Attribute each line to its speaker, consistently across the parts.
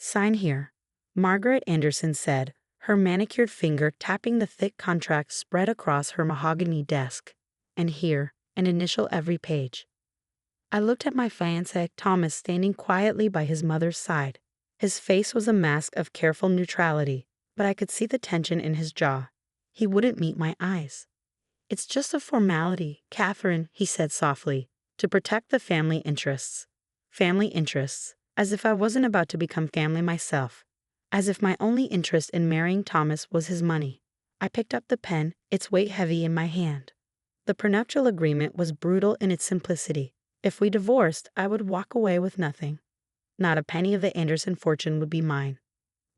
Speaker 1: Sign here, Margaret Anderson said, her manicured finger tapping the thick contract spread across her mahogany desk. And here, an initial every page. I looked at my fiancé, Thomas, standing quietly by his mother's side. His face was a mask of careful neutrality, but I could see the tension in his jaw. He wouldn't meet my eyes. "It's just a formality, Katherine," he said softly, "to protect the family interests." Family interests, as if I wasn't about to become family myself. As if my only interest in marrying Thomas was his money. I picked up the pen, its weight heavy in my hand. The prenuptial agreement was brutal in its simplicity. If we divorced, I would walk away with nothing. Not a penny of the Anderson fortune would be mine.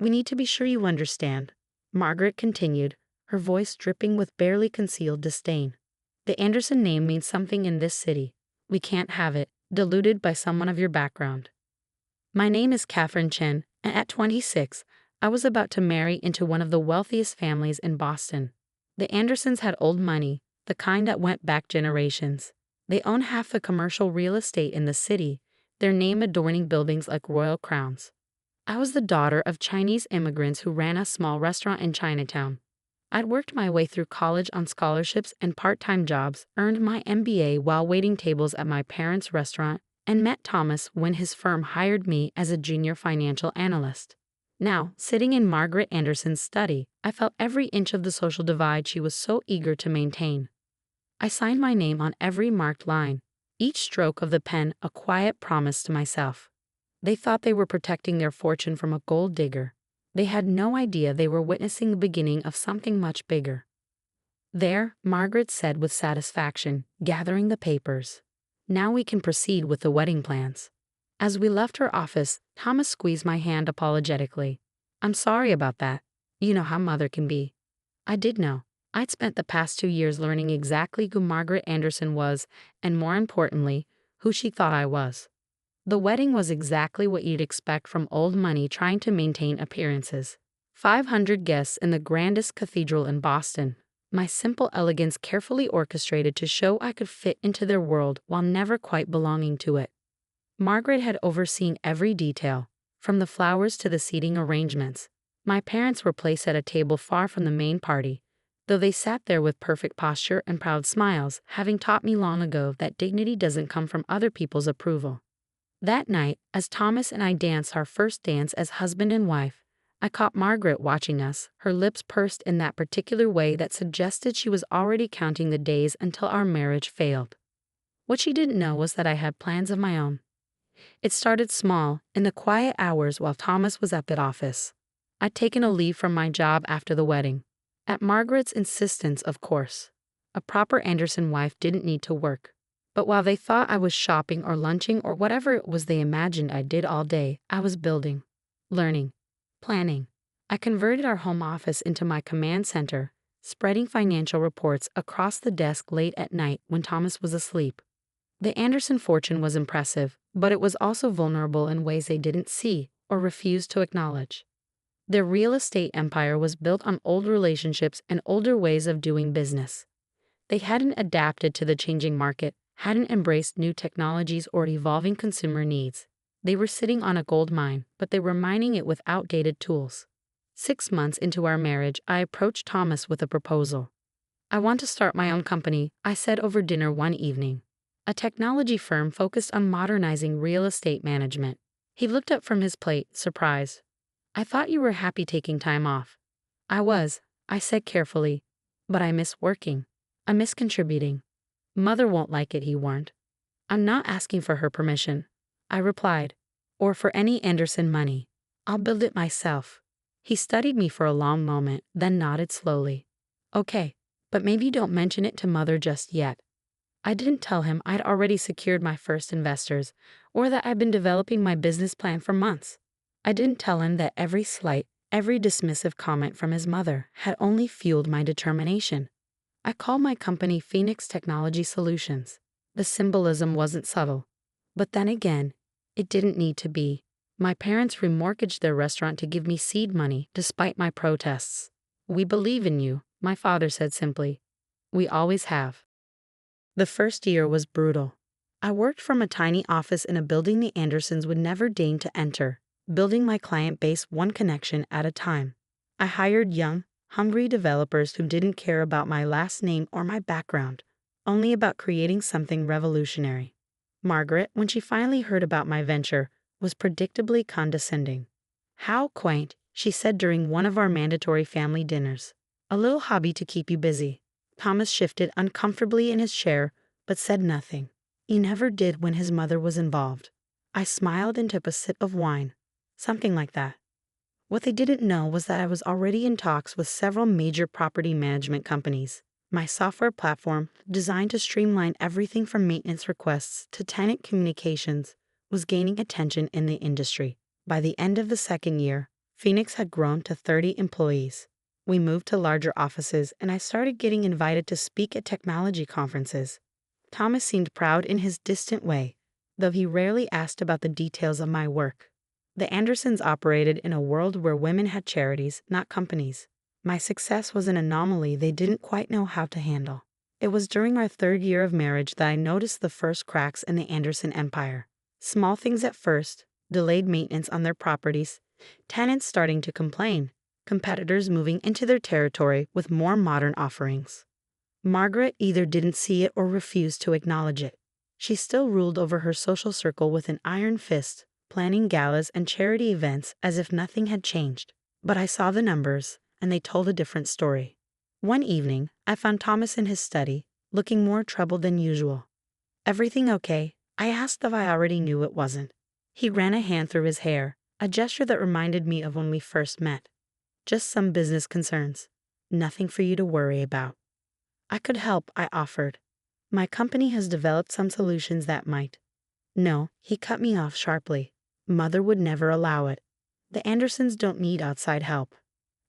Speaker 1: "We need to be sure you understand," Margaret continued, her voice dripping with barely concealed disdain. "The Anderson name means something in this city. We can't have it diluted by someone of your background. My name is Katherine Chen, and at 26, I was about to marry into one of the wealthiest families in Boston. The Andersons had old money, the kind that went back generations. They own half the commercial real estate in the city, their name adorning buildings like royal crowns. I was the daughter of Chinese immigrants who ran a small restaurant in Chinatown. I'd worked my way through college on scholarships and part-time jobs, earned my MBA while waiting tables at my parents' restaurant, and met Thomas when his firm hired me as a junior financial analyst. Now, sitting in Margaret Anderson's study, I felt every inch of the social divide she was so eager to maintain. I signed my name on every marked line, each stroke of the pen a quiet promise to myself. They thought they were protecting their fortune from a gold digger. They had no idea they were witnessing the beginning of something much bigger. "There," Margaret said with satisfaction, gathering the papers. "Now we can proceed with the wedding plans." As we left her office, Thomas squeezed my hand apologetically. "I'm sorry about that. You know how mother can be." I did know. I'd spent the past 2 years learning exactly who Margaret Anderson was, and more importantly, who she thought I was. The wedding was exactly what you'd expect from old money trying to maintain appearances. 500 guests in the grandest cathedral in Boston. My simple elegance carefully orchestrated to show I could fit into their world while never quite belonging to it. Margaret had overseen every detail, from the flowers to the seating arrangements. My parents were placed at a table far from the main party, though they sat there with perfect posture and proud smiles, having taught me long ago that dignity doesn't come from other people's approval. That night, as Thomas and I danced our first dance as husband and wife, I caught Margaret watching us, her lips pursed in that particular way that suggested she was already counting the days until our marriage failed. What she didn't know was that I had plans of my own. It started small, in the quiet hours while Thomas was at the office. I'd taken a leave from my job after the wedding. At Margaret's insistence, of course. A proper Anderson wife didn't need to work. But while they thought I was shopping or lunching or whatever it was they imagined I did all day, I was building, learning, planning. I converted our home office into my command center, spreading financial reports across the desk late at night when Thomas was asleep. The Anderson fortune was impressive, but it was also vulnerable in ways they didn't see or refused to acknowledge. Their real estate empire was built on old relationships and older ways of doing business. They hadn't adapted to the changing market, hadn't embraced new technologies or evolving consumer needs. They were sitting on a gold mine, but they were mining it with outdated tools. 6 months into our marriage, I approached Thomas with a proposal. "I want to start my own company," I said over dinner one evening. "A technology firm focused on modernizing real estate management." He looked up from his plate, surprised. "I thought you were happy taking time off." "I was," I said carefully, "but I miss working. I miss contributing." "Mother won't like it," he warned. "I'm not asking for her permission," I replied, "or for any Anderson money. I'll build it myself." He studied me for a long moment, then nodded slowly. "Okay, but maybe don't mention it to Mother just yet." I didn't tell him I'd already secured my first investors, or that I'd been developing my business plan for months. I didn't tell him that every slight, every dismissive comment from his mother had only fueled my determination. I called my company Phoenix Technology Solutions. The symbolism wasn't subtle. But then again, it didn't need to be. My parents remortgaged their restaurant to give me seed money despite my protests. "We believe in you," my father said simply. "We always have." The first year was brutal. I worked from a tiny office in a building the Andersons would never deign to enter. building my client base one connection at a time. I hired young, hungry developers who didn't care about my last name or my background, only about creating something revolutionary. Margaret, when she finally heard about my venture, was predictably condescending. "How quaint," she said during one of our mandatory family dinners. "A little hobby to keep you busy." Thomas shifted uncomfortably in his chair, but said nothing. He never did when his mother was involved. I smiled and took a sip of wine. Something like that. What they didn't know was that I was already in talks with several major property management companies. My software platform, designed to streamline everything from maintenance requests to tenant communications, was gaining attention in the industry. By the end of the second year, Phoenix had grown to 30 employees. We moved to larger offices, and I started getting invited to speak at technology conferences. Thomas seemed proud in his distant way, though he rarely asked about the details of my work. The Andersons operated in a world where women had charities, not companies. My success was an anomaly they didn't quite know how to handle. It was during our third year of marriage that I noticed the first cracks in the Anderson empire. Small things at first, delayed maintenance on their properties, tenants starting to complain, competitors moving into their territory with more modern offerings. Margaret either didn't see it or refused to acknowledge it. She still ruled over her social circle with an iron fist, planning galas and charity events as if nothing had changed. But I saw the numbers, and they told a different story. One evening, I found Thomas in his study, looking more troubled than usual. "Everything okay?" I asked, though I already knew it wasn't. He ran a hand through his hair, a gesture that reminded me of when we first met. "Just some business concerns. Nothing for you to worry about." "I could help," I offered. "My company has developed some solutions that might." "No," he cut me off sharply. "Mother would never allow it. The Andersons don't need outside help."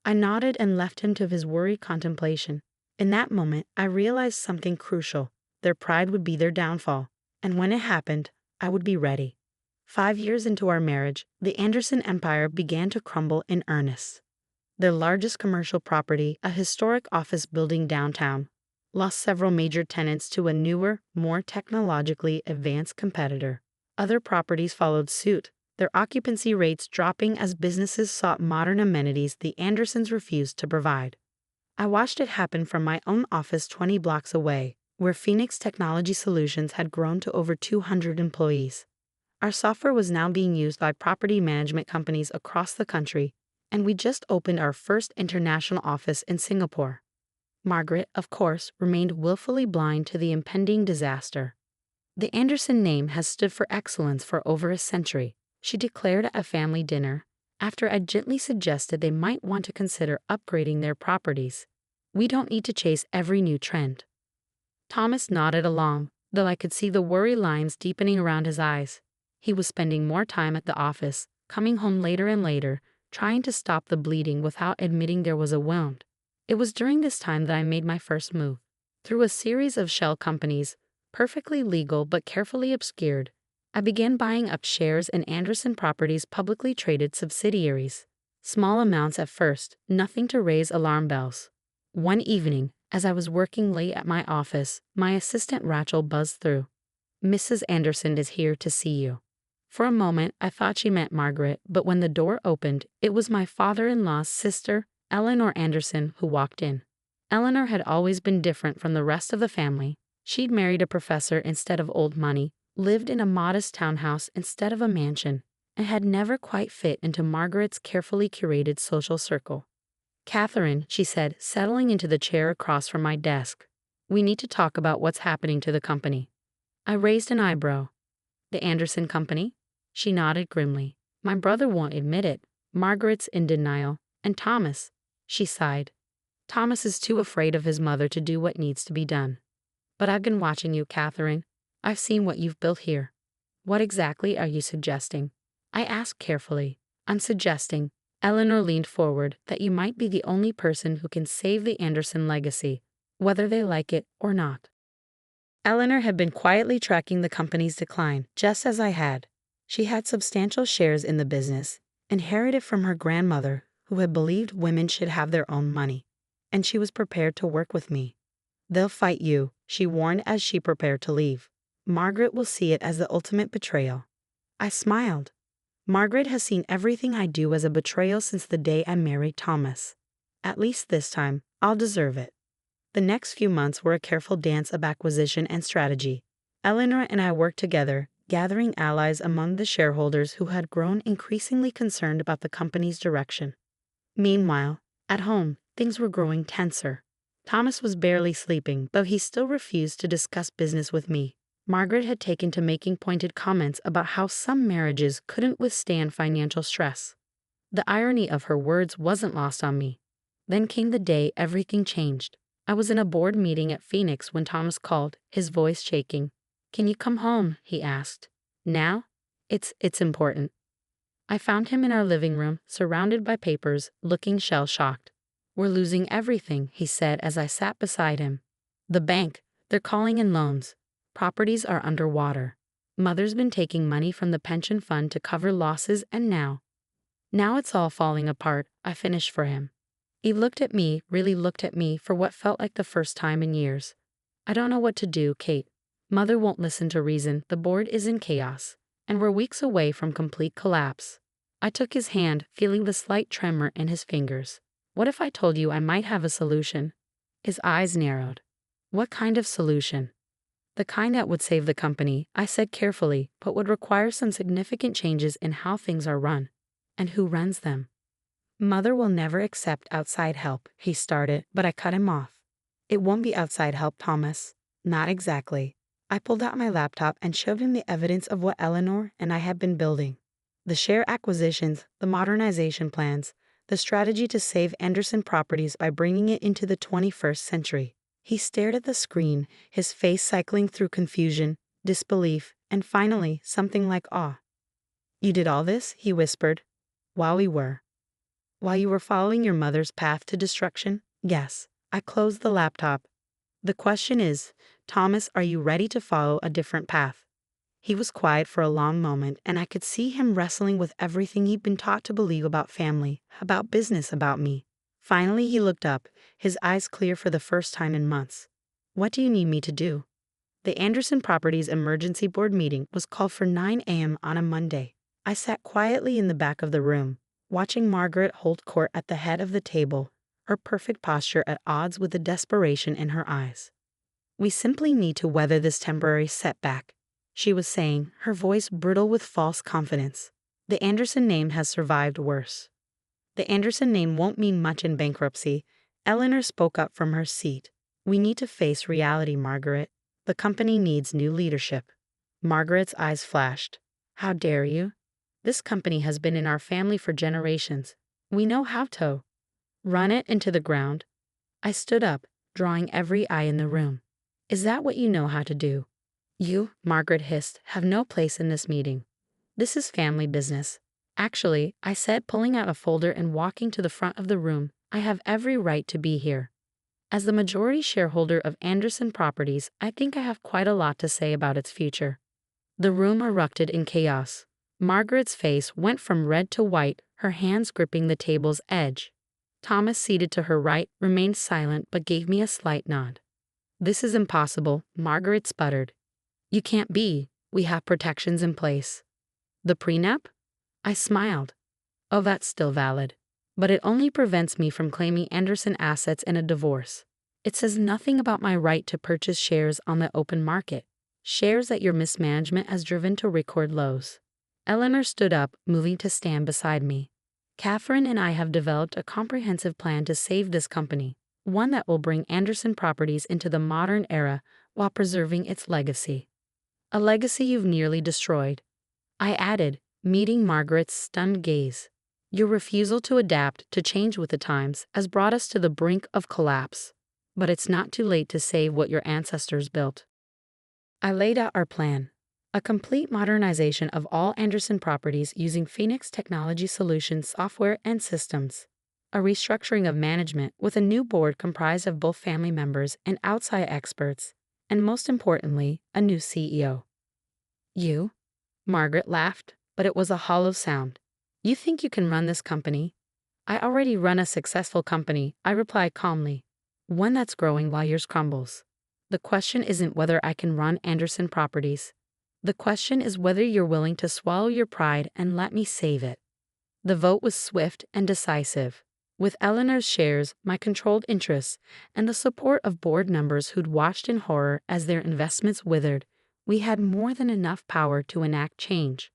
Speaker 1: I nodded and left him to his worried contemplation. In that moment, I realized something crucial. Their pride would be their downfall, and when it happened, I would be ready. 5 years into our marriage, the Anderson empire began to crumble in earnest. Their largest commercial property, a historic office building downtown, lost several major tenants to a newer, more technologically advanced competitor. Other properties followed suit, their occupancy rates dropping as businesses sought modern amenities the Andersons refused to provide. I watched it happen from my own office 20 blocks away, where Phoenix Technology Solutions had grown to over 200 employees. Our software was now being used by property management companies across the country, and we just opened our first international office in Singapore. Margaret, of course, remained willfully blind to the impending disaster. "The Anderson name has stood for excellence for over a century," she declared at a family dinner, after I gently suggested they might want to consider upgrading their properties. "We don't need to chase every new trend." Thomas nodded along, though I could see the worry lines deepening around his eyes. He was spending more time at the office, coming home later and later, trying to stop the bleeding without admitting there was a wound. It was during this time that I made my first move. Through a series of shell companies, perfectly legal but carefully obscured, I began buying up shares in Anderson Properties' publicly traded subsidiaries. Small amounts at first, nothing to raise alarm bells. One evening, as I was working late at my office, my assistant Rachel buzzed through. "Mrs. Anderson is here to see you." For a moment, I thought she meant Margaret, but when the door opened, it was my father-in-law's sister, Eleanor Anderson, who walked in. Eleanor had always been different from the rest of the family. She'd married a professor instead of old money, lived in a modest townhouse instead of a mansion, and had never quite fit into Margaret's carefully curated social circle. "Katherine," she said, settling into the chair across from my desk, "we need to talk about what's happening to the company." I raised an eyebrow. "The Anderson Company?" She nodded grimly. "My brother won't admit it. Margaret's in denial. And Thomas," she sighed. "Thomas is too afraid of his mother to do what needs to be done. But I've been watching you, Katherine. I've seen what you've built here." "What exactly are you suggesting?" I asked carefully. "I'm suggesting," Eleanor leaned forward, "that you might be the only person who can save the Anderson legacy, whether they like it or not." Eleanor had been quietly tracking the company's decline, just as I had. She had substantial shares in the business, inherited from her grandmother, who had believed women should have their own money, and she was prepared to work with me. "They'll fight you," she warned as she prepared to leave. "Margaret will see it as the ultimate betrayal." I smiled. Margaret has seen everything I do as a betrayal since the day I married Thomas. At least this time, I'll deserve it. The next few months were a careful dance of acquisition and strategy. Eleanor and I worked together, gathering allies among the shareholders who had grown increasingly concerned about the company's direction. Meanwhile, at home, things were growing tenser. Thomas was barely sleeping, though he still refused to discuss business with me. Margaret had taken to making pointed comments about how some marriages couldn't withstand financial stress. The irony of her words wasn't lost on me. Then came the day everything changed. I was in a board meeting at Phoenix when Thomas called, his voice shaking. "Can you come home?" he asked. "Now? It's important." I found him in our living room, surrounded by papers, looking shell-shocked. "We're losing everything," he said as I sat beside him. "The bank, they're calling in loans. Properties are underwater. Mother's been taking money from the pension fund to cover losses, and now it's all falling apart," I finished for him. He looked at me, really looked at me for what felt like the first time in years. "I don't know what to do, Kate. Mother won't listen to reason, the board is in chaos, and we're weeks away from complete collapse." I took his hand, feeling the slight tremor in his fingers. "What if I told you I might have a solution?" His eyes narrowed. "What kind of solution?" "The kind that would save the company," I said carefully, "but would require some significant changes in how things are run." "And who runs them?" "Mother will never accept outside help," he started, but I cut him off. "It won't be outside help, Thomas. Not exactly." I pulled out my laptop and showed him the evidence of what Eleanor and I had been building. The share acquisitions, the modernization plans, the strategy to save Anderson Properties by bringing it into the 21st century. He stared at the screen, his face cycling through confusion, disbelief, and finally something like awe. "You did all this?" he whispered. While you were following your mother's path to destruction?" "Yes." I closed the laptop. "The question is, Thomas, are you ready to follow a different path?" He was quiet for a long moment, and I could see him wrestling with everything he'd been taught to believe about family, about business, about me. Finally, he looked up, his eyes clear for the first time in months. "What do you need me to do?" The Anderson Properties emergency board meeting was called for 9 a.m. on a Monday. I sat quietly in the back of the room, watching Margaret hold court at the head of the table, her perfect posture at odds with the desperation in her eyes. "We simply need to weather this temporary setback," she was saying, her voice brittle with false confidence. "The Anderson name has survived worse." "The Anderson name won't mean much in bankruptcy," Eleanor spoke up from her seat. "We need to face reality, Margaret. The company needs new leadership." Margaret's eyes flashed. "How dare you? This company has been in our family for generations. We know how to run it into the ground." I stood up, drawing every eye in the room. "Is that what you know how to do?" "You," Margaret hissed, "have no place in this meeting. This is family business." "Actually," I said, pulling out a folder and walking to the front of the room, "I have every right to be here. As the majority shareholder of Anderson Properties, I think I have quite a lot to say about its future." The room erupted in chaos. Margaret's face went from red to white, her hands gripping the table's edge. Thomas, seated to her right, remained silent but gave me a slight nod. "This is impossible," Margaret sputtered. "You can't be. We have protections in place." "The prenup?" I smiled. "Oh, that's still valid. But it only prevents me from claiming Anderson assets in a divorce. It says nothing about my right to purchase shares on the open market, shares that your mismanagement has driven to record lows." Eleanor stood up, moving to stand beside me. "Katherine and I have developed a comprehensive plan to save this company, one that will bring Anderson Properties into the modern era while preserving its legacy." "A legacy you've nearly destroyed," I added, meeting Margaret's stunned gaze. "Your refusal to adapt, to change with the times, has brought us to the brink of collapse. But it's not too late to save what your ancestors built." I laid out our plan. A complete modernization of all Anderson Properties using Phoenix Technology Solutions software and systems. A restructuring of management with a new board comprised of both family members and outside experts. And most importantly, a new CEO. "You?" Margaret laughed, but it was a hollow sound. "You think you can run this company?" "I already run a successful company," I replied calmly. "One that's growing while yours crumbles. The question isn't whether I can run Anderson Properties. The question is whether you're willing to swallow your pride and let me save it." The vote was swift and decisive. With Eleanor's shares, my controlled interests, and the support of board members who'd watched in horror as their investments withered, we had more than enough power to enact change.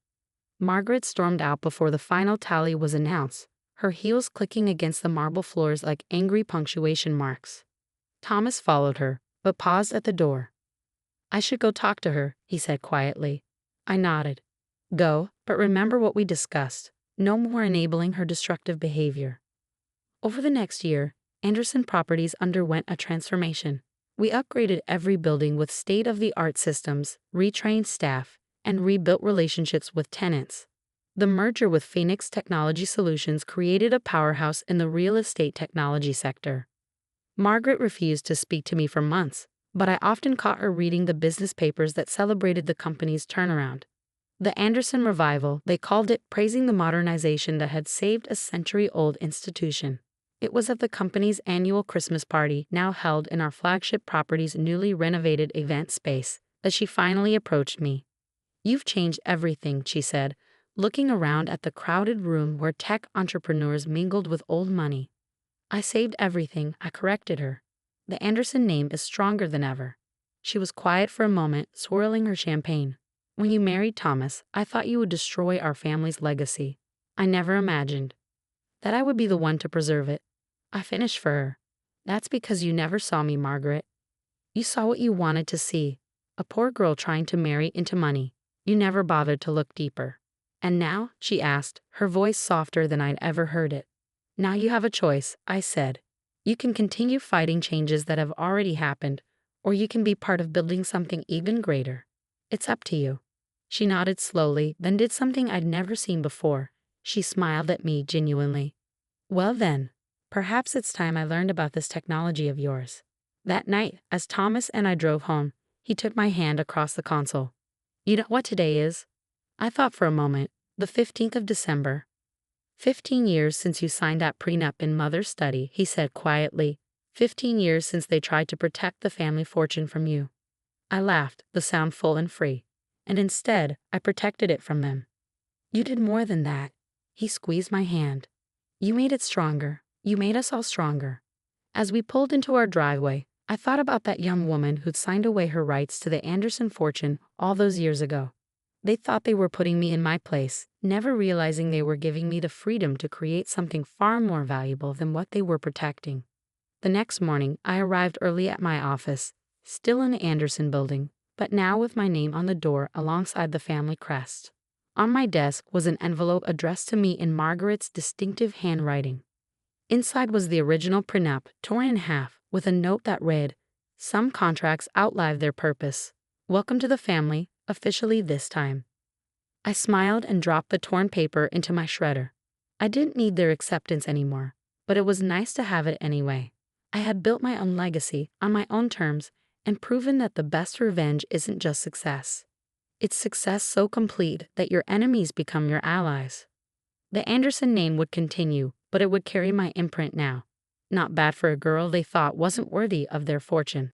Speaker 1: Margaret stormed out before the final tally was announced, her heels clicking against the marble floors like angry punctuation marks. Thomas followed her, but paused at the door. "I should go talk to her," he said quietly. I nodded. "Go, but remember what we discussed. No more enabling her destructive behavior." Over the next year, Anderson Properties underwent a transformation. We upgraded every building with state-of-the-art systems, retrained staff, and rebuilt relationships with tenants. The merger with Phoenix Technology Solutions created a powerhouse in the real estate technology sector. Margaret refused to speak to me for months, but I often caught her reading the business papers that celebrated the company's turnaround. The Anderson Revival, they called it, praising the modernization that had saved a century-old institution. It was at the company's annual Christmas party, now held in our flagship property's newly renovated event space, that she finally approached me. "You've changed everything," she said, looking around at the crowded room where tech entrepreneurs mingled with old money. "I saved everything," I corrected her. "The Anderson name is stronger than ever." She was quiet for a moment, swirling her champagne. "When you married Thomas, I thought you would destroy our family's legacy. I never imagined that I would be the one to preserve it." I finished for her. "That's because you never saw me, Margaret. You saw what you wanted to see, a poor girl trying to marry into money. You never bothered to look deeper." "And now?" she asked, her voice softer than I'd ever heard it. "Now you have a choice," I said. "You can continue fighting changes that have already happened, or you can be part of building something even greater. It's up to you." She nodded slowly, then did something I'd never seen before. She smiled at me genuinely. "Well then, perhaps it's time I learned about this technology of yours." That night, as Thomas and I drove home, he took my hand across the console. "You know what today is?" I thought for a moment. "The 15th of December. 15 years since you signed that prenup in Mother's study," he said quietly. 15 years since they tried to protect the family fortune from you." I laughed, the sound full and free. "And instead, I protected it from them." "You did more than that." He squeezed my hand. "You made it stronger. You made us all stronger." As we pulled into our driveway, I thought about that young woman who'd signed away her rights to the Anderson fortune all those years ago. They thought they were putting me in my place, never realizing they were giving me the freedom to create something far more valuable than what they were protecting. The next morning, I arrived early at my office, still in the Anderson building, but now with my name on the door alongside the family crest. On my desk was an envelope addressed to me in Margaret's distinctive handwriting. Inside was the original prenup, torn in half, with a note that read, "Some contracts outlive their purpose. Welcome to the family, officially this time." I smiled and dropped the torn paper into my shredder. I didn't need their acceptance anymore, but it was nice to have it anyway. I had built my own legacy on my own terms and proven that the best revenge isn't just success. It's success so complete that your enemies become your allies. The Anderson name would continue, but it would carry my imprint now. Not bad for a girl they thought wasn't worthy of their fortune.